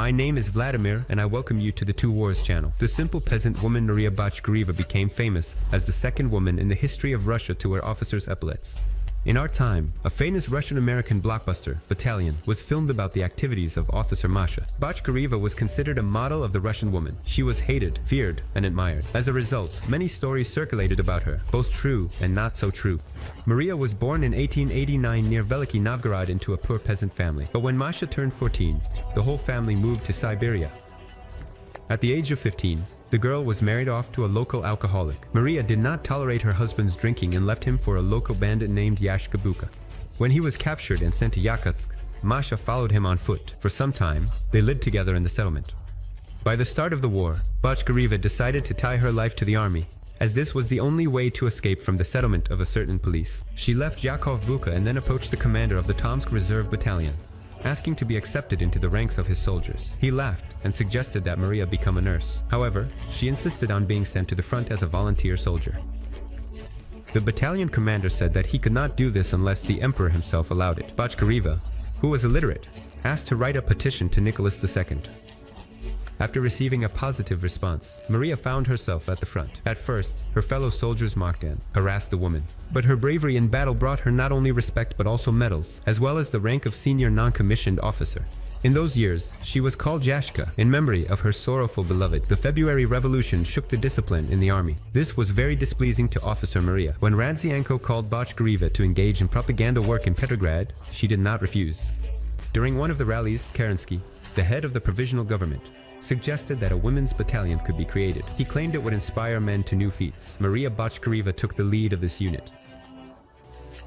My name is Vladimir, and I welcome you to the Two Wars channel. The simple peasant woman Maria Bochkareva became famous as the second woman in the history of Russia to wear officers' epaulets. In our time, a famous Russian-American blockbuster, Battalion, was filmed about the activities of Officer Masha. Bochkareva was considered a model of the Russian woman. She was hated, feared, and admired. As a result, many stories circulated about her, both true and not so true. Maria was born in 1889 near Veliki Novgorod into a poor peasant family. But when Masha turned 14, the whole family moved to Siberia. At the age of 15, the girl was married off to a local alcoholic. Maria did not tolerate her husband's drinking and left him for a local bandit named Yashka Buka. When he was captured and sent to Yakutsk, Masha followed him on foot. For some time, they lived together in the settlement. By the start of the war, Bochkareva decided to tie her life to the army, as this was the only way to escape from the settlement of a certain police. She left Yakov Buka and then approached the commander of the Tomsk Reserve Battalion, asking to be accepted into the ranks of his soldiers. He laughed and suggested that Maria become a nurse. However, she insisted on being sent to the front as a volunteer soldier. The battalion commander said that he could not do this unless the emperor himself allowed it. Bochkareva, who was illiterate, asked to write a petition to Nicholas II. After receiving a positive response, Maria found herself at the front. At first, her fellow soldiers mocked and harassed the woman. But her bravery in battle brought her not only respect but also medals, as well as the rank of senior non-commissioned officer. In those years, she was called Yashka, in memory of her sorrowful beloved. The February Revolution shook the discipline in the army. This was very displeasing to Officer Maria. When Radzianko called Bochkareva to engage in propaganda work in Petrograd, she did not refuse. During one of the rallies, Kerensky, the head of the provisional government, suggested that a women's battalion could be created. He claimed it would inspire men to new feats. Maria Bochkareva took the lead of this unit.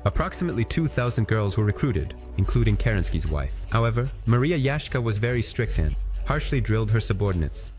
Approximately 2,000 girls were recruited, including Kerensky's wife. However, Maria Yashka was very strict and harshly drilled her subordinates.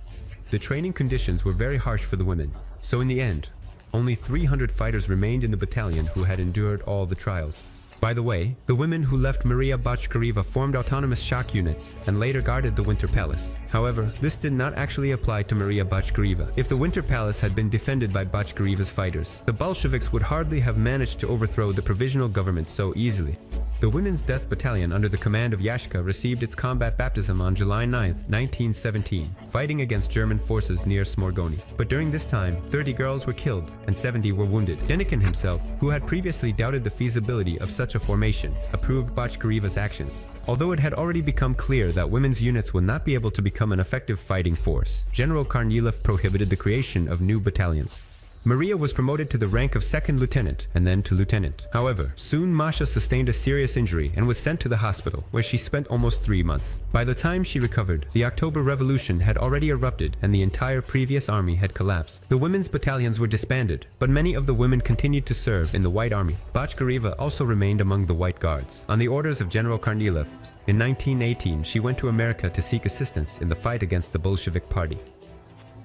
The training conditions were very harsh for the women, so in the end, only 300 fighters remained in the battalion who had endured all the trials. By the way, the women who left Maria Bochkareva formed autonomous shock units and later guarded the Winter Palace. However, this did not actually apply to Maria Bochkareva. If the Winter Palace had been defended by Bochkareva's fighters, the Bolsheviks would hardly have managed to overthrow the provisional government so easily. The Women's Death Battalion under the command of Yashka received its combat baptism on July 9, 1917, fighting against German forces near Smorgony. But during this time, 30 girls were killed and 70 were wounded. Denikin himself, who had previously doubted the feasibility of such a formation, approved Bochkareva's actions. Although it had already become clear that women's units would not be able to become an effective fighting force, General Kornilov prohibited the creation of new battalions. Maria was promoted to the rank of second lieutenant and then to lieutenant. However, soon Masha sustained a serious injury and was sent to the hospital, where she spent almost 3 months. By the time she recovered, the October Revolution had already erupted and the entire previous army had collapsed. The women's battalions were disbanded, but many of the women continued to serve in the White Army. Bochkareva also remained among the White Guards. On the orders of General Kornilov, in 1918 she went to America to seek assistance in the fight against the Bolshevik Party.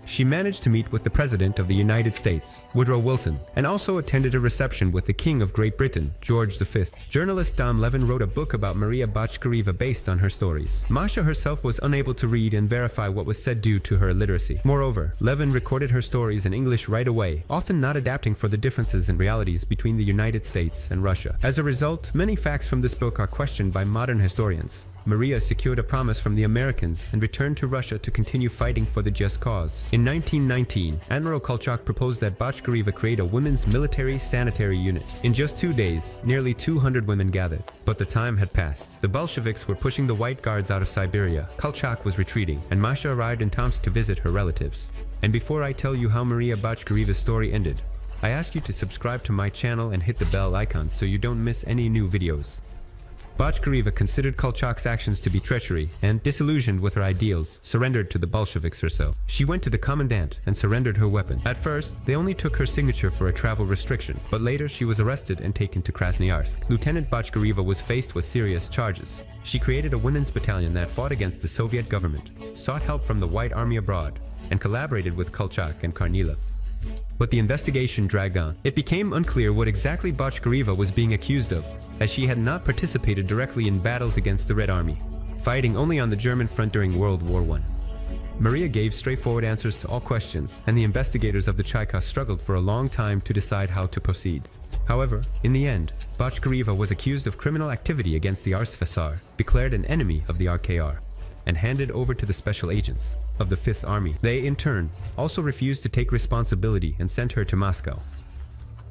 She managed to meet with the President of the United States, Woodrow Wilson, and also attended a reception with the King of Great Britain, George V. Journalist Dom Levin wrote a book about Maria Bochkareva based on her stories. Masha herself was unable to read and verify what was said due to her illiteracy. Moreover, Levin recorded her stories in English right away, often not adapting for the differences in realities between the United States and Russia. As a result, many facts from this book are questioned by modern historians. Maria secured a promise from the Americans and returned to Russia to continue fighting for the just cause. In 1919, Admiral Kolchak proposed that Bochkareva create a women's military sanitary unit. In just 2 days, nearly 200 women gathered. But the time had passed. The Bolsheviks were pushing the White Guards out of Siberia, Kolchak was retreating, and Masha arrived in Tomsk to visit her relatives. And before I tell you how Maria Bochkareva's story ended, I ask you to subscribe to my channel and hit the bell icon so you don't miss any new videos. Bochkareva considered Kolchak's actions to be treachery and, disillusioned with her ideals, surrendered to the Bolsheviks herself. She went to the commandant and surrendered her weapon. At first, they only took her signature for a travel restriction, but later she was arrested and taken to Krasnoyarsk. Lieutenant Bochkareva was faced with serious charges. She created a women's battalion that fought against the Soviet government, sought help from the White Army abroad, and collaborated with Kolchak and Kornilov. But the investigation dragged on. It became unclear what exactly Bochkareva was being accused of, as she had not participated directly in battles against the Red Army, fighting only on the German front during World War I. Maria gave straightforward answers to all questions, and the investigators of the Cheka struggled for a long time to decide how to proceed. However, in the end, Bochkareva was accused of criminal activity against the USSR, declared an enemy of the RKR, and handed over to the special agents of the Fifth Army. They, in turn, also refused to take responsibility and sent her to Moscow.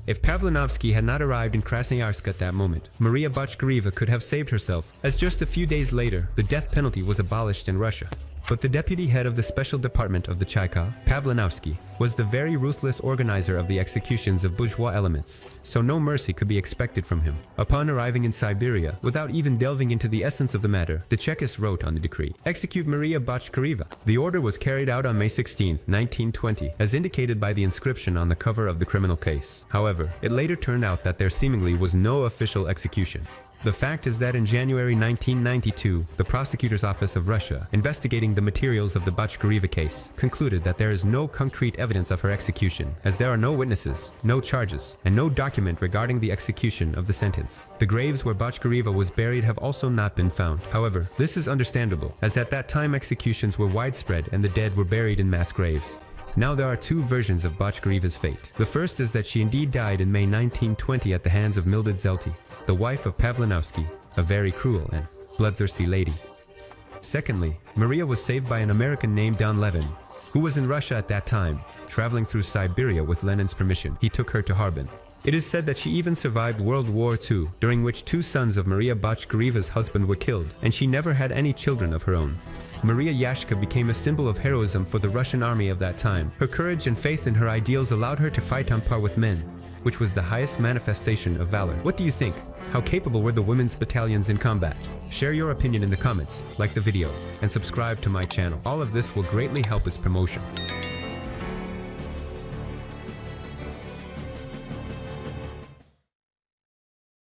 If Pavlinovsky had not arrived in Krasnoyarsk at that moment, Maria Bochkareva could have saved herself, as just a few days later, the death penalty was abolished in Russia. But the deputy head of the special department of the Cheka, Pavlinovsky, was the very ruthless organizer of the executions of bourgeois elements, so no mercy could be expected from him. Upon arriving in Siberia, without even delving into the essence of the matter, the Chekist wrote on the decree, "Execute Maria Bochkareva." The order was carried out on May 16, 1920, as indicated by the inscription on the cover of the criminal case. However, it later turned out that there seemingly was no official execution. The fact is that in January 1992, the prosecutor's office of Russia, investigating the materials of the Bochkareva case, concluded that there is no concrete evidence of her execution, as there are no witnesses, no charges, and no document regarding the execution of the sentence. The graves where Bochkareva was buried have also not been found. However, this is understandable, as at that time executions were widespread and the dead were buried in mass graves. Now there are two versions of Bochkareva's fate. The first is that she indeed died in May 1920 at the hands of Mildred Zelty, the wife of Pavlinovsky, a very cruel and bloodthirsty lady. Secondly, Maria was saved by an American named Don Levin, who was in Russia at that time, traveling through Siberia with Lenin's permission. He took her to Harbin. It is said that she even survived World War II, during which two sons of Maria Bochkareva's husband were killed, and she never had any children of her own. Maria Yashka became a symbol of heroism for the Russian army of that time. Her courage and faith in her ideals allowed her to fight on par with men, which was the highest manifestation of valor. What do you think? How capable were the women's battalions in combat? Share your opinion in the comments, like the video, and subscribe to my channel. All of this will greatly help its promotion.